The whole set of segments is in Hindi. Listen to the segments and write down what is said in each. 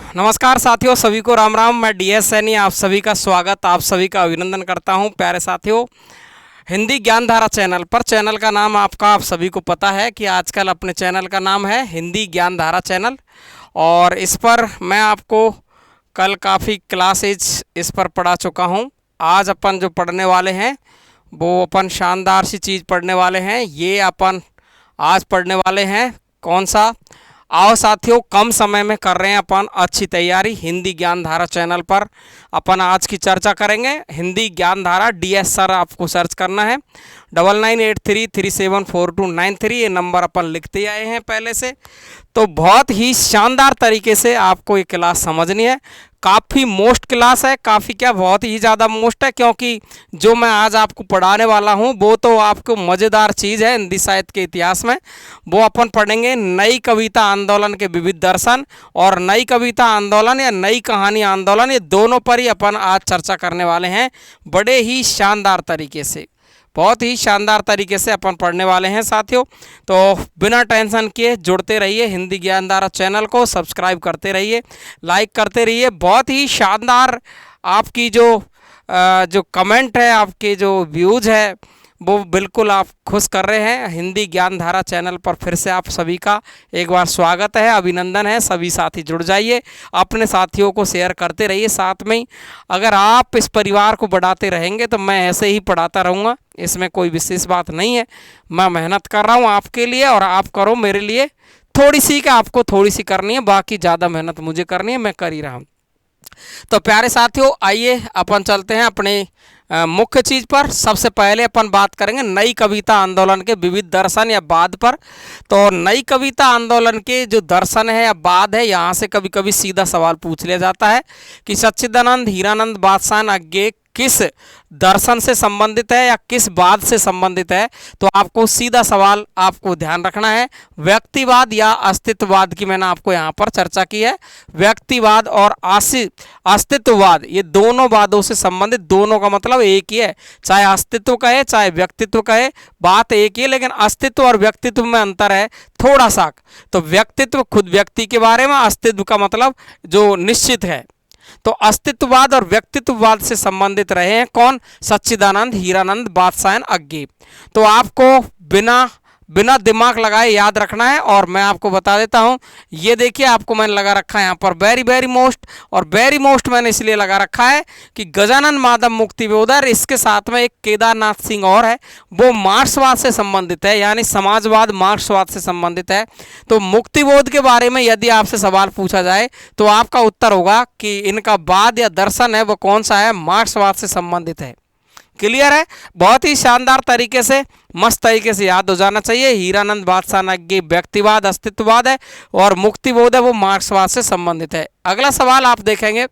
नमस्कार साथियों, सभी को राम राम। मैं डीएस सैनी आप सभी का स्वागत, आप सभी का अभिनंदन करता हूं। प्यारे साथियों, हिंदी ज्ञानधारा चैनल पर, चैनल का नाम आपका आप सभी को पता है कि आजकल अपने चैनल का नाम है हिंदी ज्ञानधारा चैनल। और इस पर मैं आपको कल काफ़ी क्लासेज इस पर पढ़ा चुका हूं। आज अपन जो पढ़ने वाले हैं वो अपन शानदार सी चीज़ पढ़ने वाले हैं। ये अपन आज पढ़ने वाले हैं कौन सा? आओ साथियों, कम समय में कर रहे हैं अपन अच्छी तैयारी। हिंदी ज्ञानधारा चैनल पर अपन आज की चर्चा करेंगे। हिंदी ज्ञानधारा डीएस सर आपको सर्च करना है। 9983374293 ये नंबर अपन लिखते आए हैं पहले से। तो बहुत ही शानदार तरीके से आपको ये क्लास समझनी है। काफ़ी मोस्ट क्लास है, काफ़ी क्या बहुत ही ज़्यादा मोस्ट है, क्योंकि जो मैं आज आपको पढ़ाने वाला हूँ वो तो आपको मज़ेदार चीज़ है हिंदी साहित्य के इतिहास में। वो अपन पढ़ेंगे नई कविता आंदोलन के विविध दर्शन, और नई कविता आंदोलन या नई कहानी आंदोलन, ये दोनों पर ही अपन आज चर्चा करने वाले हैं बड़े ही शानदार तरीके से। बहुत ही शानदार तरीके से अपन पढ़ने वाले हैं साथियों। तो बिना टेंशन किए जुड़ते रहिए, हिंदी ज्ञानधारा चैनल को सब्सक्राइब करते रहिए, लाइक करते रहिए। बहुत ही शानदार आपकी जो कमेंट है, आपके जो व्यूज़ है, वो बिल्कुल आप खुश कर रहे हैं। हिंदी ज्ञानधारा चैनल पर फिर से आप सभी का एक बार स्वागत है, अभिनंदन है। सभी साथी जुड़ जाइए, अपने साथियों को शेयर करते रहिए। साथ में ही अगर आप इस परिवार को बढ़ाते रहेंगे तो मैं ऐसे ही पढ़ाता रहूँगा, इसमें कोई विशेष बात नहीं है। मैं मेहनत कर रहा हूँ आपके लिए और आप करो मेरे लिए। थोड़ी सी का आपको थोड़ी सी करनी है, बाकी ज़्यादा मेहनत मुझे करनी है, मैं कर ही रहा हूँ। तो प्यारे साथियों, आइए अपन चलते हैं अपने मुख्य चीज़ पर। सबसे पहले अपन बात करेंगे नई कविता आंदोलन के विविध दर्शन या बाद पर। तो नई कविता आंदोलन के जो दर्शन है या बाद है, यहाँ से कभी कभी सीधा सवाल पूछ लिया जाता है कि सच्चिदानंद हीरानंद बादशाह आज्ञे किस दर्शन से संबंधित है या किस बाद से संबंधित है। तो आपको सीधा सवाल आपको ध्यान रखना है, व्यक्तिवाद या अस्तित्ववाद की मैंने आपको यहाँ पर चर्चा की है। व्यक्तिवाद और अस्तित्ववाद, ये दोनों वादों से संबंधित, दोनों का मतलब एक ही है। चाहे अस्तित्व कहे चाहे व्यक्तित्व कहे, बात एक ही है, लेकिन अस्तित्व और व्यक्तित्व में अंतर है थोड़ा सा। तो व्यक्तित्व खुद व्यक्ति के बारे में, अस्तित्व का मतलब जो निश्चित है। तो अस्तित्ववाद और व्यक्तित्ववाद से संबंधित रहे हैं कौन? सच्चिदानंद हीरानंद बादशाह आज्ञे। तो आपको बिना दिमाग लगाए याद रखना है। और मैं आपको बता देता हूं, ये देखिए आपको मैंने लगा रखा है यहाँ पर वेरी वेरी मोस्ट। और वेरी मोस्ट मैंने इसलिए लगा रखा है कि गजानन माधव मुक्तिबोध, इसके साथ में एक केदारनाथ सिंह और है, वो मार्क्सवाद से संबंधित है, यानी समाजवाद मार्क्सवाद से संबंधित है। तो मुक्तिबोध के बारे में यदि आपसे सवाल पूछा जाए तो आपका उत्तर होगा कि इनका बाद या दर्शन है वो कौन सा है? मार्क्सवाद से संबंधित है। क्लियर है? बहुत ही शानदार तरीके से, मस्त तरीके से याद हो जाना चाहिए। हीरानंद बादशाह आज्ञे व्यक्तिवाद अस्तित्ववाद है और मुक्तिबोध है वो मार्क्सवाद से संबंधित है। अगला सवाल आप देखेंगे,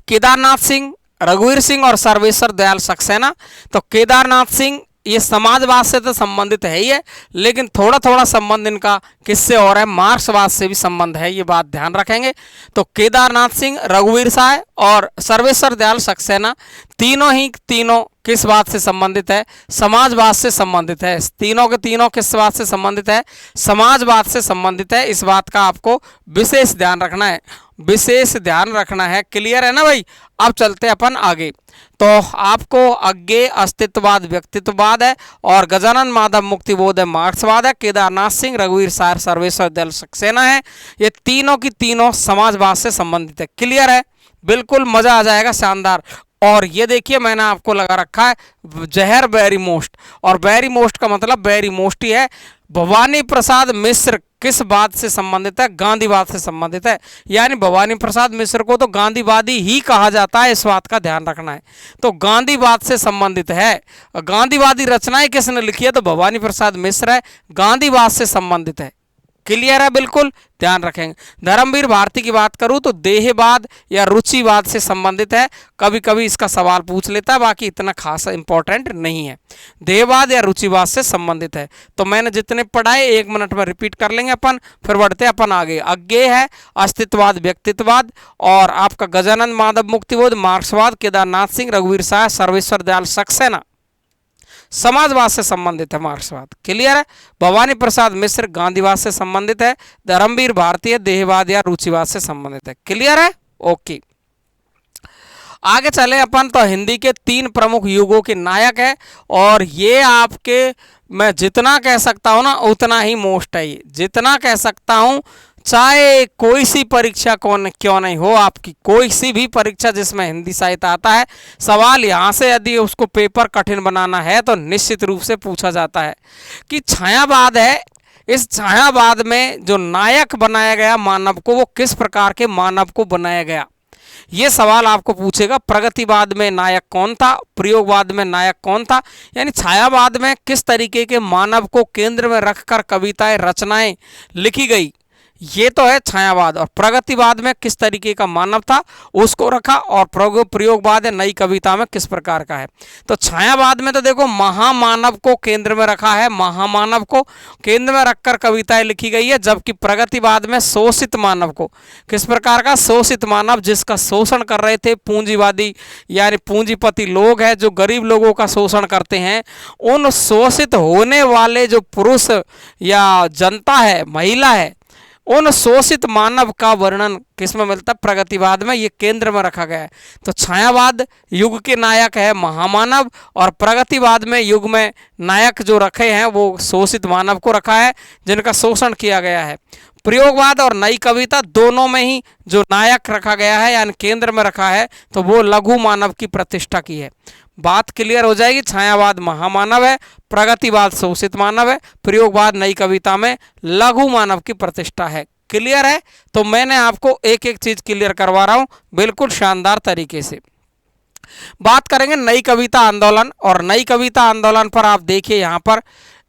केदारनाथ सिंह, रघुवीर सिंह और सर्वेश्वर दयाल सक्सेना। तो केदारनाथ सिंह ये समाजवाद से तो संबंधित है ही है, लेकिन थोड़ा थोड़ा संबंध इनका किससे और है? मार्क्सवाद से भी संबंध है, ये बात ध्यान रखेंगे। तो केदारनाथ सिंह, रघुवीर साय और सर्वेश्वर दयाल सक्सेना तीनों किस बात से संबंधित है? समाजवाद से संबंधित है। तीनों के तीनों किस बात से संबंधित है? समाजवाद से संबंधित है। इस बात का आपको विशेष ध्यान रखना है, विशेष ध्यान रखना है। क्लियर है ना भाई? अब चलते अपन आगे। तो आपको आज्ञे अस्तित्ववाद व्यक्तित्ववाद है, और गजानन माधव मुक्तिबोध है मार्क्सवाद है, केदारनाथ सिंह, रघुवीर साय, सर्वेश्वर दयाल सक्सेना है, ये तीनों की तीनों समाजवाद से संबंधित है। क्लियर है? बिल्कुल मजा आ जाएगा, शानदार। और ये देखिए मैंने आपको लगा रखा है जहर वेरी मोस्ट, और वेरी मोस्ट का मतलब वेरी मोस्ट ही है। भवानी प्रसाद मिश्र किस बात से संबंधित है? गांधीवाद से संबंधित है। यानी भवानी प्रसाद मिश्र को तो गांधीवादी ही कहा जाता है, इस बात का ध्यान रखना है। तो गांधीवाद से संबंधित है। गांधीवादी रचनाएं किसने लिखी है? तो भवानी प्रसाद मिश्र है, गांधीवाद से संबंधित है। क्लियर है? बिल्कुल ध्यान रखेंगे। धर्मवीर भारती की बात करूं तो देहवाद या रुचिवाद से संबंधित है। कभी कभी इसका सवाल पूछ लेता है, बाकी इतना खास इंपॉर्टेंट नहीं है। देहवाद या रुचिवाद से संबंधित है। तो मैंने जितने पढ़ाए 1 मिनट में रिपीट कर लेंगे अपन, फिर बढ़ते अपन आगे। आज्ञे है अस्तित्ववाद व्यक्तित्ववाद, और आपका गजानन माधव मुक्तिबोध मार्क्सवाद, केदारनाथ सिंह, रघुवीर साय, सर्वेश्वर दयाल सक्सेना समाजवाद से संबंधित है मार्क्सवाद। क्लियर है। भवानी प्रसाद मिश्र गांधीवाद से संबंधित है। धर्मवीर भारतीय देहवाद या रुचिवाद से संबंधित है। क्लियर है। ओके, आगे चले अपन। तो हिंदी के 3 प्रमुख युगों के नायक है और ये आपके, मैं जितना कह सकता हूँ ना उतना ही मोस्ट है। ये जितना कह सकता हूँ, चाहे कोई सी परीक्षा कौन क्यों नहीं हो, आपकी कोई सी भी परीक्षा जिसमें हिंदी साहित्य आता है, सवाल यहाँ से यदि उसको पेपर कठिन बनाना है तो निश्चित रूप से पूछा जाता है कि छायावाद है, इस छायावाद में जो नायक बनाया गया मानव को, वो किस प्रकार के मानव को बनाया गया, ये सवाल आपको पूछेगा। प्रगतिवाद में नायक कौन था, प्रयोगवाद में नायक कौन था, यानी छायावाद में किस तरीके के मानव को केंद्र में रखकर कविताएं रचनाएं लिखी गई, ये तो है छायावाद। और प्रगतिवाद में किस तरीके का मानव था उसको रखा, और प्रयोगवाद है नई कविता में किस प्रकार का है। तो छायावाद में तो देखो महामानव को केंद्र में रखा है, महामानव को केंद्र में रखकर कविताएं लिखी गई है, जबकि प्रगतिवाद में शोषित मानव को, किस प्रकार का शोषित मानव, जिसका शोषण कर रहे थे पूंजीवादी यानी पूंजीपति लोग हैं जो गरीब लोगों का शोषण करते हैं, उन शोषित होने वाले जो पुरुष या जनता है, महिला है, उन शोषित मानव का वर्णन किसमें मिलता है, प्रगतिवाद में, ये केंद्र में रखा गया है। तो छायावाद युग के नायक है महामानव, और प्रगतिवाद में युग में नायक जो रखे हैं वो शोषित मानव को रखा है जिनका शोषण किया गया है। प्रयोगवाद और नई कविता दोनों में ही जो नायक रखा गया है यानी केंद्र में रखा है तो वो लघु मानव की प्रतिष्ठा की है। बात क्लियर हो जाएगी। छायावाद महामानव है, प्रगतिवाद शोषित मानव है, प्रयोगवाद नई कविता में लघु मानव की प्रतिष्ठा है। क्लियर है। तो मैंने आपको एक एक चीज क्लियर करवा रहा हूं बिल्कुल शानदार तरीके से। बात करेंगे नई कविता आंदोलन, और नई कविता आंदोलन पर आप देखिए यहाँ पर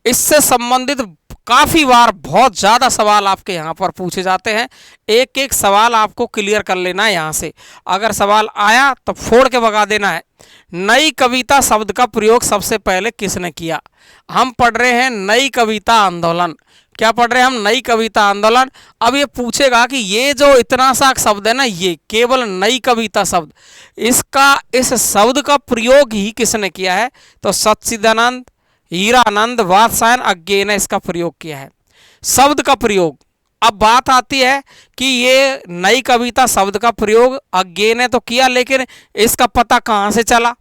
इससे संबंधित काफी बार बहुत ज्यादा सवाल आपके यहाँ पर पूछे जाते हैं। एक एक सवाल आपको क्लियर कर लेना है यहाँ से, अगर सवाल आया तो फोड़ के भगा देना है। नई कविता शब्द का प्रयोग सबसे पहले किसने किया? हम पढ़ रहे हैं नई कविता आंदोलन। क्या पढ़ रहे हैं हम? नई कविता आंदोलन। अब ये पूछेगा कि ये जो इतना सा शब्द है ना, ये केवल नई कविता शब्द, इस शब्द का प्रयोग ही किसने किया है? तो सच्चिदानंद, हीरानंद, वात्स्यायन, अज्ञे ने इसका प्रयोग किया है, शब्द का प्रयोग। अब बात आती है कि ये नई कविता शब्द का प्रयोग अज्ञे ने तो किया, लेकिन इसका पता कहाँ से चला?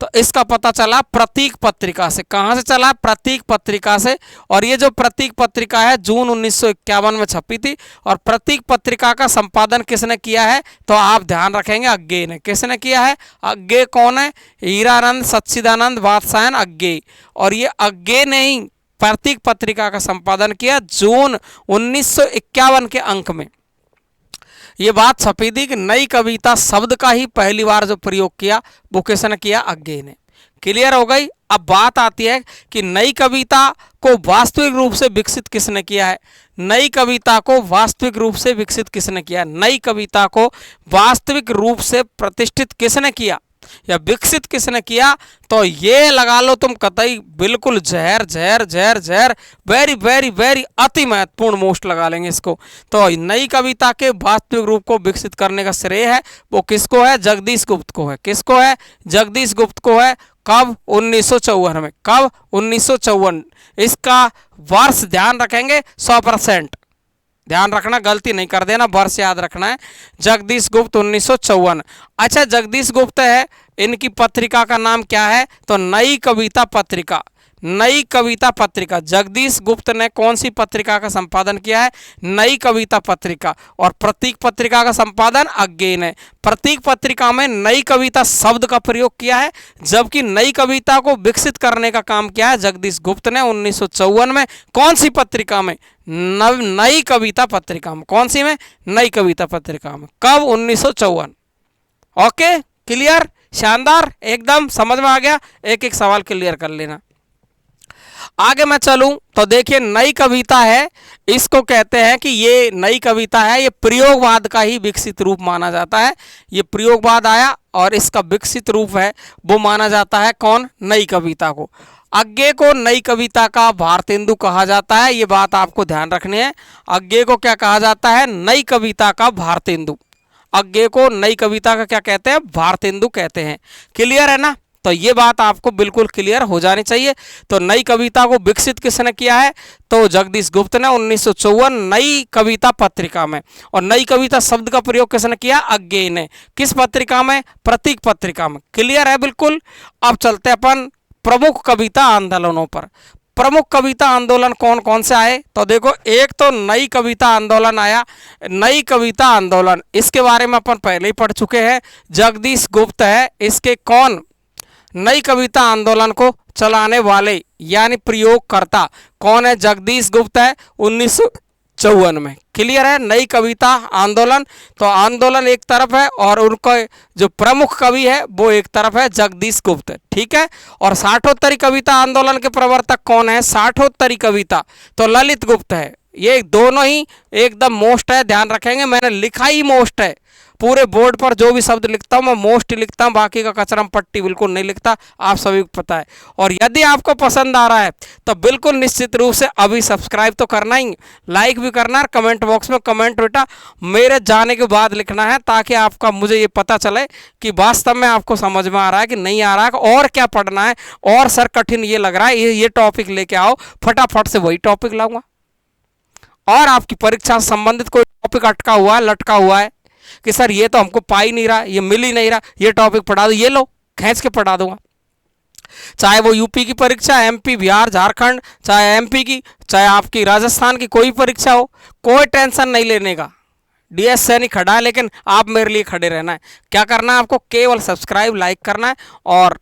तो इसका पता चला प्रतीक पत्रिका से। कहाँ से चला? प्रतीक पत्रिका से। और ये जो प्रतीक पत्रिका है जून 1951 में छपी थी, और प्रतीक पत्रिका का संपादन किसने किया है? तो आप ध्यान रखेंगे अज्ञे ने। किसने किया है? अज्ञे कौन है? हीरानंद, सच्चिदानंद, वात्स्यायन, अज्ञे। और ये अज्ञे ने ही प्रतीक पत्रिका का संपादन किया जून 1951 के अंक में। ये बात छपी थी कि नई कविता शब्द का ही पहली बार जो प्रयोग किया वो किसने किया? अज्ञे ने। क्लियर हो गई। अब बात आती है कि नई कविता को वास्तविक रूप से विकसित किसने किया है? नई कविता को वास्तविक रूप से विकसित किसने किया? नई कविता को वास्तविक रूप से प्रतिष्ठित किसने किया या विकसित किसने किया? तो ये लगा लो तुम कतई बिल्कुल जहर जहर जहर जहर, वेरी वेरी वेरी अति महत्वपूर्ण मोस्ट लगा लेंगे इसको। तो नई कविता के वास्तविक रूप को विकसित करने का श्रेय है वो किसको है? जगदीश गुप्त को है। किसको है? जगदीश गुप्त को है। कब? 1954 में। कब? 1954। इसका वर्ष ध्यान रखेंगे 100%, ध्यान रखना, गलती नहीं कर देना, वर्ष याद रखना है। जगदीश गुप्त 1954। अच्छा, जगदीश गुप्त है, इनकी पत्रिका का नाम क्या है? तो नई कविता पत्रिका। नई कविता पत्रिका। जगदीश गुप्त ने कौन सी पत्रिका का संपादन किया है? नई कविता पत्रिका। और प्रतीक पत्रिका का संपादन अज्ञे ने। प्रतीक पत्रिका में नई कविता शब्द का प्रयोग किया है, जबकि नई कविता को विकसित करने का काम किया है जगदीश गुप्त ने 1954 में। कौन सी पत्रिका में? नई कविता पत्रिका में। कौन सी में? नई कविता पत्रिका में। कब? 1954। ओके, क्लियर, शानदार, एकदम समझ में आ गया। एक एक सवाल क्लियर कर लेना। आगे मैं चलूं तो देखिए नई कविता है, इसको कहते हैं कि ये नई कविता है, ये प्रयोगवाद का ही विकसित रूप माना जाता है। ये प्रयोगवाद आया और इसका विकसित रूप है वो माना जाता है कौन? नई कविता को। अज्ञे को नई कविता का भारतेंदु कहा जाता है, ये बात आपको ध्यान रखनी है। अज्ञे को क्या कहा जाता है? नई कविता का भारतेंदु। अज्ञे को नई कविता का क्या कहते हैं? भारतेंदु कहते हैं। क्लियर है ना? तो ये बात आपको बिल्कुल क्लियर हो जानी चाहिए। तो नई कविता को विकसित किसने किया है? तो जगदीश गुप्त ने 1954 नई कविता पत्रिका में। और नई कविता शब्द का प्रयोग किसने किया? अज्ञेय ने। किस पत्रिका में? प्रतीक पत्रिका में। क्लियर है बिल्कुल। अब चलते अपन प्रमुख कविता आंदोलनों पर। प्रमुख कविता आंदोलन कौन कौन से आए? तो देखो, एक तो नई कविता आंदोलन आया। नई कविता आंदोलन, इसके बारे में अपन पहले ही पढ़ चुके हैं। जगदीश गुप्त है इसके कौन? नई कविता आंदोलन को चलाने वाले यानी प्रयोगकर्ता कौन है? जगदीश गुप्त है 1954 में। क्लियर है? नई कविता आंदोलन, तो आंदोलन एक तरफ है और उनका जो प्रमुख कवि है वो एक तरफ है, जगदीश गुप्त। ठीक है। और साठोत्तरी कविता आंदोलन के प्रवर्तक कौन है? साठोत्तरी कविता, तो ललित गुप्त है। ये दोनों ही एकदम मोस्ट है, ध्यान रखेंगे। मैंने लिखा ही मोस्ट है। पूरे बोर्ड पर जो भी शब्द लिखता हूँ मैं मोस्ट लिखता हूँ, बाकी का कचरा पट्टी बिल्कुल नहीं लिखता, आप सभी को पता है। और यदि आपको पसंद आ रहा है तो बिल्कुल निश्चित रूप से अभी सब्सक्राइब तो करना ही, लाइक भी करना, और कमेंट बॉक्स में कमेंट बेटा मेरे जाने के बाद लिखना है, ताकि आपका मुझे ये पता चले कि वास्तव में आपको समझ में आ रहा है कि नहीं आ रहा है, और क्या पढ़ना है। और सर कठिन ये लग रहा है, ये टॉपिक लेके आओ, फटाफट से वही टॉपिक लाऊंगा। और आपकी परीक्षा से संबंधित कोई टॉपिक अटका हुआ है, लटका हुआ है कि सर ये तो हमको पा ही नहीं रहा, ये मिल ही नहीं रहा, ये टॉपिक पढ़ा दो, ये लो खींच के पढ़ा दूंगा। चाहे वो यूपी की परीक्षा, एमपी, बिहार, झारखंड, चाहे एमपी की, चाहे आपकी राजस्थान की कोई परीक्षा हो, कोई टेंशन नहीं लेने का। डीएस सैनिक खड़ा है, लेकिन आप मेरे लिए खड़े रहना है। क्या करना है आपको? केवल सब्सक्राइब, लाइक करना है, और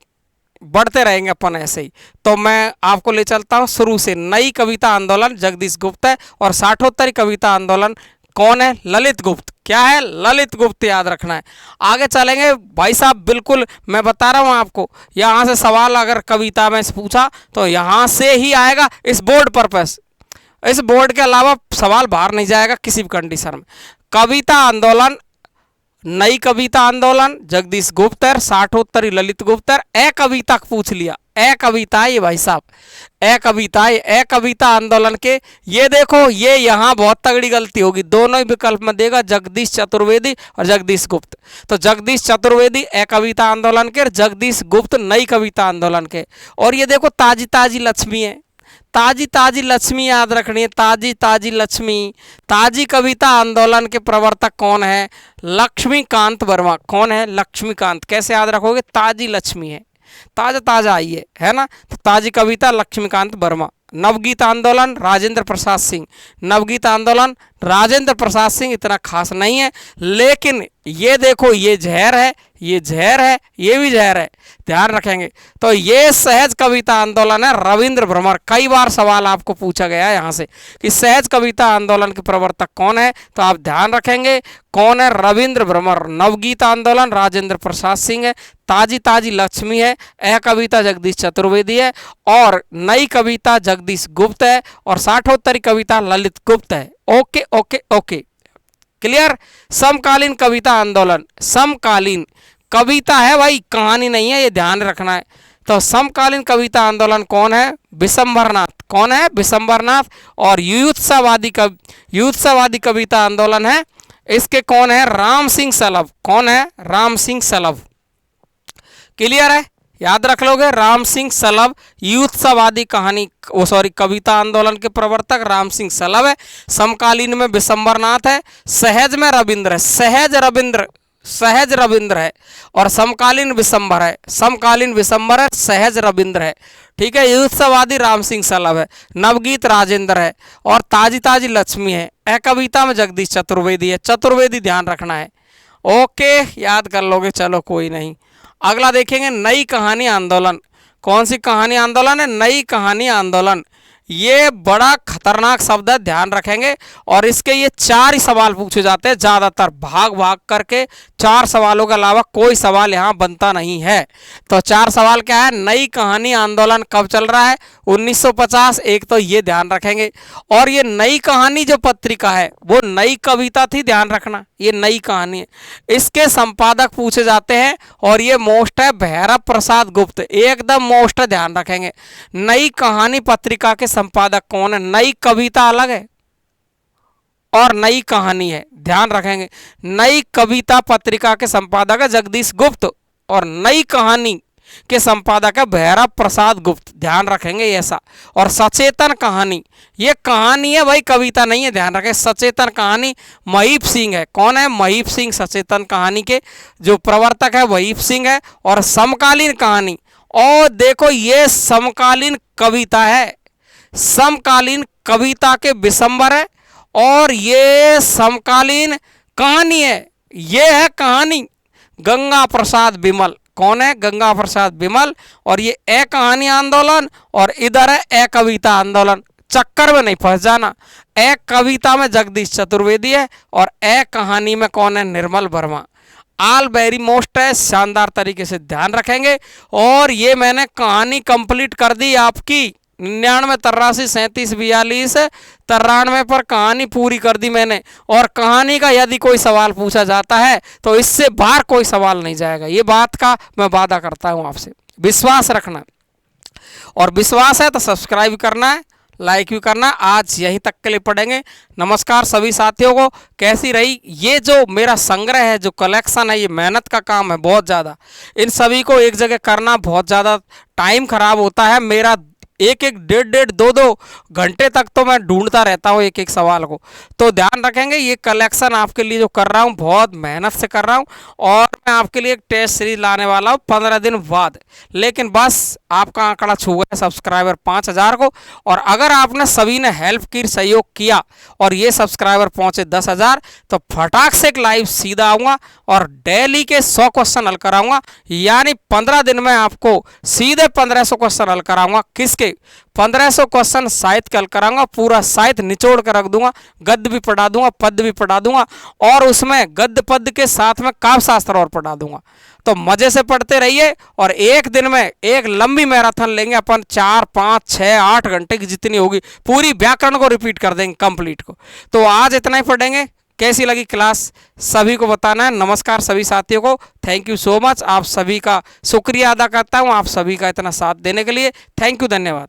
बढ़ते रहेंगे अपन ऐसे ही। तो मैं आपको ले चलता हूँ शुरू से। नई कविता आंदोलन जगदीश गुप्त है, और साठोत्तरी कविता आंदोलन कौन है? ललित गुप्त। क्या है? ललित गुप्त, याद रखना है। आगे चलेंगे भाई साहब, बिल्कुल मैं बता रहा हूँ आपको। यहाँ से सवाल अगर कविता में से पूछा तो यहाँ से ही आएगा, इस बोर्ड पर्पस, इस बोर्ड के अलावा सवाल बाहर नहीं जाएगा किसी भी कंडीशन में। कविता आंदोलन, नई कविता आंदोलन जगदीश गुप्त, साठोत्तरी ललित गुप्त। ए कविता पूछ लिया, ए कविता ये भाई साहब, ए कविता, ए कविता आंदोलन के, ये देखो, ये यहाँ बहुत तगड़ी गलती होगी। दोनों ही विकल्प में देगा, जगदीश चतुर्वेदी और जगदीश गुप्त। तो जगदीश चतुर्वेदी ए कविता आंदोलन के, जगदीश गुप्त नई कविता आंदोलन के। और ये देखो, ताजी ताजी लक्ष्मी है, ताजी ताजी लक्ष्मी याद रखनी है, ताजी ताजी लक्ष्मी। ताजी कविता आंदोलन के प्रवर्तक कौन है? लक्ष्मीकांत वर्मा। कौन है? लक्ष्मीकांत। कैसे याद रखोगे? ताजी लक्ष्मी है, ताजा ताजा आई है ना। तो ताजी कविता लक्ष्मीकांत वर्मा। नवगीत आंदोलन राजेंद्र प्रसाद सिंह। नवगीत आंदोलन राजेंद्र प्रसाद सिंह इतना खास नहीं है, लेकिन ये देखो, ये जहर है, ये जहर है, ये भी जहर है, ध्यान रखेंगे। तो ये सहज कविता आंदोलन है, रविंद्र भ्रमर। कई बार सवाल आपको पूछा गया है यहाँ से कि सहज कविता आंदोलन के प्रवर्तक कौन है, तो आप ध्यान रखेंगे कौन है? रविंद्र भ्रमर। नवगीत आंदोलन राजेंद्र प्रसाद सिंह है, ताजी ताजी लक्ष्मी है, यह कविता जगदीश चतुर्वेदी है, और नई कविता जगदीश गुप्त है, और साठोत्तरी कविता ललित गुप्त है। Okay okay okay, clear. समकालीन कविता आंदोलन, समकालीन कविता है भाई, कहानी नहीं है, ये ध्यान रखना है। तो समकालीन कविता आंदोलन कौन है? विशंबरनाथ। कौन है? विशंबरनाथ। और युत्सवादी कविता आंदोलन है, इसके कौन है? राम सिंह सलभ। कौन है? राम सिंह सलभ। क्लियर है? याद रख लोगे, राम सिंह सलभ युत्सवादी कविता आंदोलन के प्रवर्तक राम सिंह सलभ है। समकालीन में विशंबरनाथ है, सहज में रविंद्र है, सहज रविंद्र है, और समकालीन विशंबर है, समकालीन विशंबर है, सहज रविंद्र है। ठीक है। युत्सवादी राम सिंह सलभ है, नवगीत राजेंद्र है, और ताजी ताजी लक्ष्मी है। ए कविता में जगदीश चतुर्वेदी है, चतुर्वेदी ध्यान रखना है। ओके, याद कर लोगे, चलो कोई नहीं। अगला देखेंगे नई कहानी आंदोलन। कौन सी कहानी आंदोलन है? नई कहानी आंदोलन। ये बड़ा खतरनाक शब्द है, ध्यान रखेंगे। और इसके ये 4 ही सवाल पूछे जाते हैं, ज़्यादातर भाग भाग करके 4 सवालों के अलावा कोई सवाल यहाँ बनता नहीं है। तो 4 सवाल क्या है? नई कहानी आंदोलन कब चल रहा है? 1950। एक तो ये ध्यान रखेंगे। और ये नई कहानी जो पत्रिका है वो नई कविता थी, ध्यान रखना, ये नई कहानी है। इसके संपादक पूछे जाते हैं, और ये मोस्ट है भैरव प्रसाद गुप्त, एकदम मोस्ट है, ध्यान रखेंगे। नई कहानी पत्रिका के संपादक कौन है? नई कविता अलग है और नई कहानी है, ध्यान रखेंगे। नई कविता पत्रिका के संपादक है जगदीश गुप्त, और नई कहानी के संपादक है भैरव प्रसाद गुप्त, ध्यान रखेंगे ऐसा। और सचेतन कहानी, ये कहानी है भाई, कविता नहीं है, ध्यान रखें। सचेतन कहानी महीप सिंह है। कौन है? महीप सिंह सचेतन कहानी के जो प्रवर्तक है महीप सिंह है। और समकालीन कहानी, और देखो ये समकालीन कविता है, समकालीन कविता के विशंबर है और ये समकालीन कहानी है। ये है कहानी गंगा प्रसाद विमल। कौन है? गंगा प्रसाद विमल। और ये ए कहानी आंदोलन और इधर है ए कविता आंदोलन। चक्कर में नहीं फंस जाना। ए कविता में जगदीश चतुर्वेदी है और ए कहानी में कौन है? Nirmal Verma. All very most है, शानदार तरीके से ध्यान रखेंगे। और ये मैंने कहानी कंप्लीट कर दी आपकी 99 83 37 42 93 पर कहानी पूरी कर दी मैंने। और कहानी का यदि कोई सवाल पूछा जाता है तो इससे बाहर कोई सवाल नहीं जाएगा, ये बात का मैं वादा करता हूँ आपसे। विश्वास रखना, और विश्वास है तो सब्सक्राइब करना है, लाइक भी करना। आज यहीं तक के लिए पढ़ेंगे। नमस्कार सभी साथियों को। कैसी रही ये जो मेरा संग्रह है, जो कलेक्शन है, ये मेहनत का काम है बहुत ज़्यादा। इन सभी को एक जगह करना बहुत ज़्यादा टाइम खराब होता है मेरा। एक एक डेढ़ 2 घंटे तक तो मैं ढूंढता रहता हूँ एक एक सवाल को। तो ध्यान रखेंगे, ये कलेक्शन आपके लिए जो कर रहा हूँ बहुत मेहनत से कर रहा हूँ। और मैं आपके लिए एक टेस्ट सीरीज लाने वाला हूँ 15 दिन बाद। लेकिन बस आपका आंकड़ा छू गया सब्सक्राइबर 5000 को। और अगर आपने सभी ने हेल्प की, सहयोग किया और ये सब्सक्राइबर पहुँचे 10,000 तो फटाक से एक लाइव सीधा आऊँगा और डेली के 100 क्वेश्चन हल कराऊंगा। यानी 15 दिन में आपको सीधे 1500 क्वेश्चन हल कराऊंगा। किसके? 1500 क्वेश्चन साहित्य के हल कराऊंगा। पूरा साहित्य निचोड़ कर रख दूंगा, गद्य भी पढ़ा दूंगा, पद्य भी पढ़ा दूंगा, और उसमें गद्य पद्य के साथ में काव्य शास्त्र और पढ़ा दूंगा। तो मजे से पढ़ते रहिए। और एक दिन में एक लंबी मैराथन लेंगे अपन, 4 5 6 8 घंटे की जितनी होगी, पूरी व्याकरण को रिपीट कर देंगे कंप्लीट को। तो आज इतना ही पढ़ेंगे। कैसी लगी क्लास सभी को बताना है। नमस्कार सभी साथियों को, थैंक यू सो मच। आप सभी का शुक्रिया अदा करता हूँ, आप सभी का इतना साथ देने के लिए। थैंक यू, धन्यवाद।